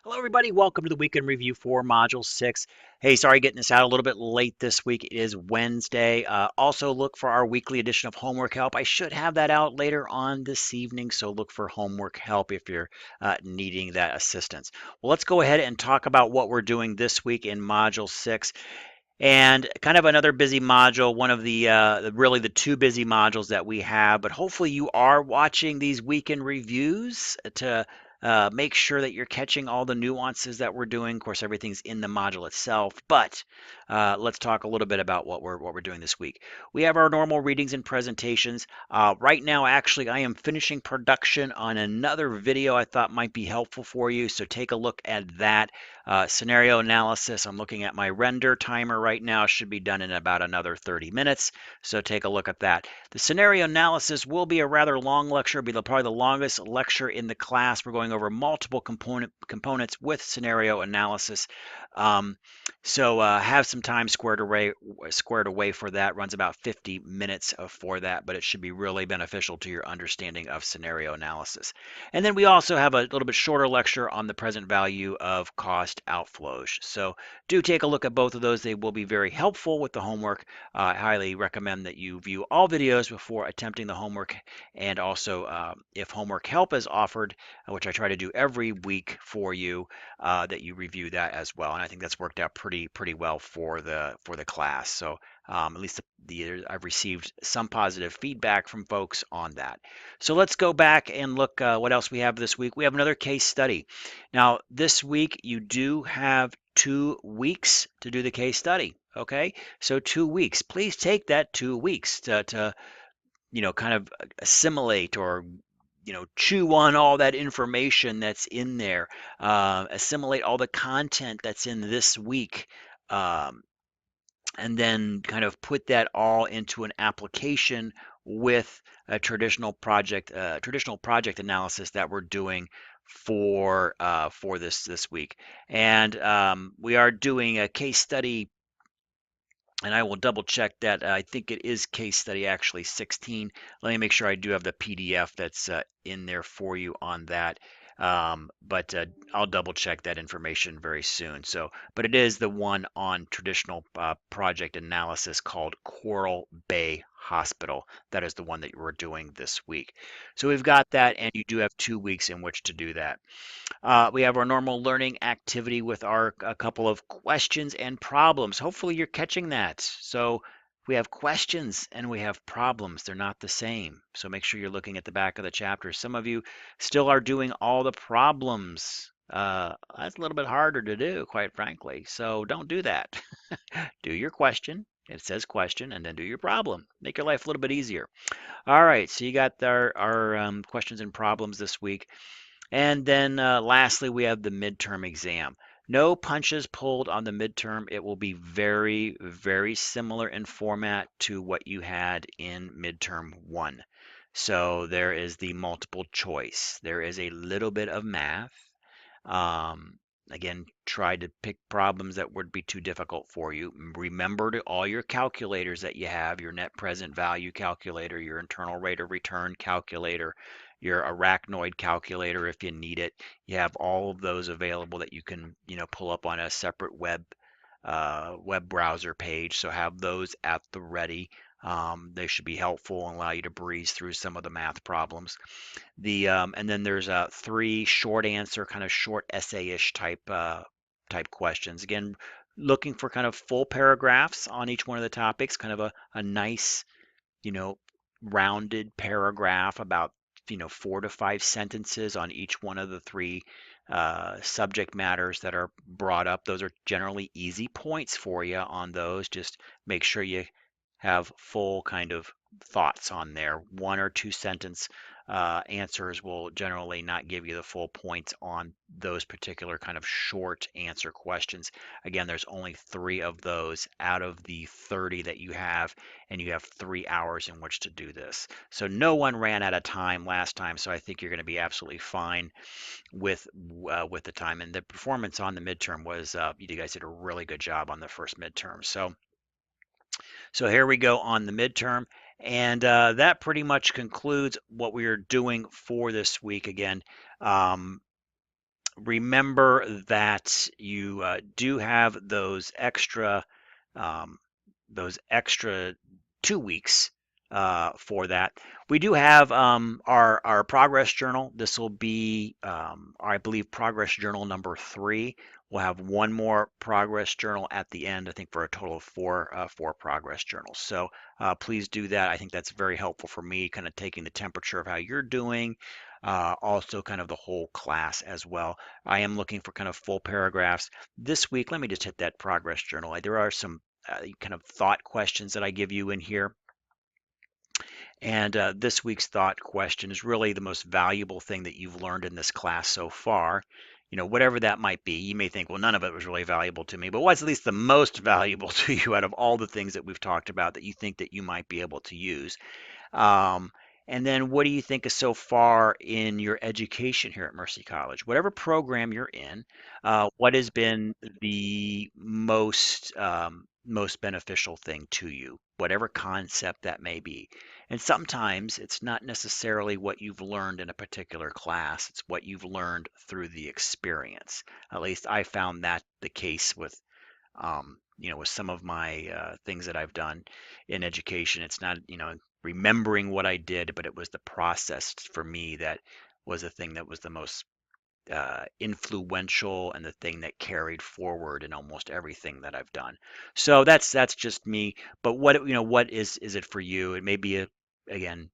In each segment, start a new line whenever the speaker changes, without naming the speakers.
Hello, everybody. Welcome to the weekend review for Module 6. Hey, sorry getting this out a little bit late this week. It is Wednesday. Also, look for our weekly edition of Homework Help. I should have that out later on this evening, so look for Homework Help if you're needing that assistance. Well, let's go ahead and talk about what we're doing this week in Module 6. And kind of another busy module, one of really the two busy modules that we have. But hopefully, you are watching these weekend reviews to make sure that you're catching all the nuances that we're doing. Of course, everything's in the module itself, but let's talk a little bit about what we're doing this week. We have our normal readings and presentations. Right now, actually, I am finishing production on another video I thought might be helpful for you. So take a look at that. Scenario analysis, I'm looking at my render timer right now, should be done in about another 30 minutes. So take a look at that. The scenario analysis will be a rather long lecture, it'll be probably the longest lecture in the class. We're going over multiple components with scenario analysis. Um, so have some time squared away for that. Runs about 50 minutes for that, but it should be really beneficial to your understanding of scenario analysis. And then we also have a little bit shorter lecture on the present value of cost outflows. So do take a look at both of those. They will be very helpful with the homework. I highly recommend that you view all videos before attempting the homework. And also, if homework help is offered, which I try to do every week for you, that you review that as well. And I think that's worked out pretty well for the class. So at least I've received some positive feedback from folks on that. So let's go back and look what else we have this week. We have another case study. Now, this week you do have 2 weeks to do the case study. Okay, so 2 weeks. Please take that 2 weeks to kind of assimilate or chew on all that information that's in there, assimilate all the content that's in this week. Um, and then kind of put that all into an application with a traditional project analysis that we're doing for this week. And we are doing a case study, and I will double check that. I think it is case study actually 16. Let me make sure I do have the PDF that's in there for you on that. But I'll double check that information very soon. But it is the one on traditional project analysis called Coral Bay Hospital. That is the one that we're doing this week. So we've got that, and you do have 2 weeks in which to do that. We have our normal learning activity with our a couple of questions and problems. Hopefully you're catching that. So we have questions and we have problems. They're not the same. So make sure you're looking at the back of the chapter. Some of you still are doing all the problems. That's a little bit harder to do, quite frankly. So don't do that. Do your question. It says question, and then do your problem. Make your life a little bit easier. All right, so you got our questions and problems this week. And then lastly, we have the midterm exam. No punches pulled on the midterm. It will be very similar in format to what you had in midterm 1. So there is the multiple choice. There is a little bit of math. Again, try to pick problems that would be too difficult for you. Remember all your calculators that you have, your net present value calculator, your internal rate of return calculator, your arachnoid calculator if you need it. You have all of those available that you can, pull up on a separate web browser page. So have those at the ready. They should be helpful and allow you to breeze through some of the math problems. And then there's 3 short answer, kind of short essay-ish type questions. Again, looking for kind of full paragraphs on each one of the topics, kind of a nice, you know, rounded paragraph about 4 to 5 sentences on each one of the 3 subject matters that are brought up. Those are generally easy points for you on those. Just make sure you have full kind of thoughts on there. 1 or 2 sentence answers will generally not give you the full points on those particular kind of short answer questions. Again, there's only 3 of those out of the 30 that you have, and you have 3 hours in which to do this. So no one ran out of time last time, so I think you're going to be absolutely fine with the time. And the performance on the midterm was you guys did a really good job on the first midterm. So here we go on the midterm, and that pretty much concludes what we are doing for this week. Again, um, remember that you do have um, those extra 2 weeks for that. We do have our progress journal. This will be, I believe, progress journal number 3. We'll have one more progress journal at the end, I think, for a total of four progress journals. So please do that. I think that's very helpful for me, kind of taking the temperature of how you're doing, also kind of the whole class as well. I am looking for kind of full paragraphs this week. Let me just hit that progress journal. There are some kind of thought questions that I give you in here. And this week's thought question is really the most valuable thing that you've learned in this class so far. Whatever that might be. You may think, well, none of it was really valuable to me, but what's at least the most valuable to you out of all the things that we've talked about that you think that you might be able to use? Um, and then what do you think is so far in your education here at Mercy College? Whatever program you're in, what has been the most beneficial thing to you, whatever concept that may be. And sometimes it's not necessarily what you've learned in a particular class, it's what you've learned through the experience. At least I found that the case with some of my things that I've done in education. It's not, remembering what I did, but it was the process for me that was the thing that was the most influential and the thing that carried forward in almost everything that I've done. So that's just me. But what is it for you? It may be again,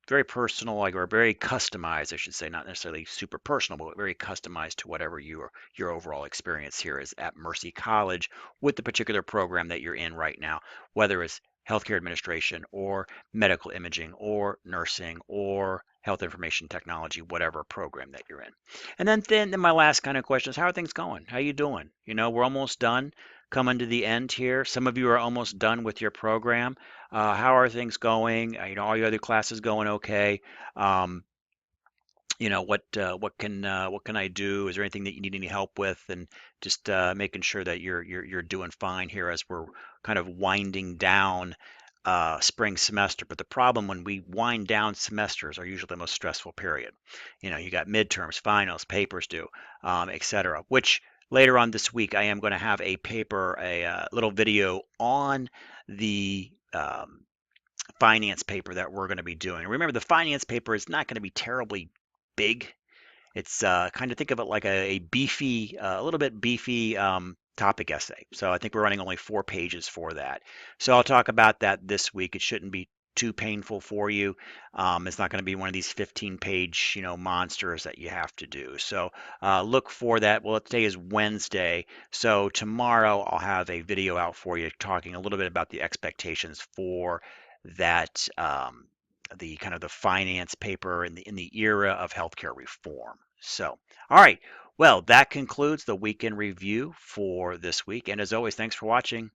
very personal, like, or very customized, I should say, not necessarily super personal, but very customized to whatever your overall experience here is at Mercy College with the particular program that you're in right now, whether it's healthcare administration or medical imaging or nursing or health information technology, whatever program that you're in. And then my last kind of question is, how are things going? How you doing? We're almost done, coming to the end here. Some of you are almost done with your program. How are things going? All your other classes going okay? Um, what can I do? Is there anything that you need any help with? And just making sure that you're doing fine here as we're kind of winding down spring semester. But the problem when we wind down semesters are usually the most stressful period. You got midterms, finals, papers due, etc. Which later on this week I am going to have a little video on the finance paper that we're going to be doing. Remember, the finance paper is not going to be terribly big. It's kind of think of it like a beefy, a little bit beefy topic essay. So I think we're running only 4 pages for that. So I'll talk about that this week. It shouldn't be too painful for you. It's not going to be one of these 15-page, monsters that you have to do. So look for that. Well, today is Wednesday, so tomorrow I'll have a video out for you talking a little bit about the expectations for that. The kind of the finance paper in the era of healthcare reform. So, all right. Well, that concludes the weekend review for this week. And as always, thanks for watching.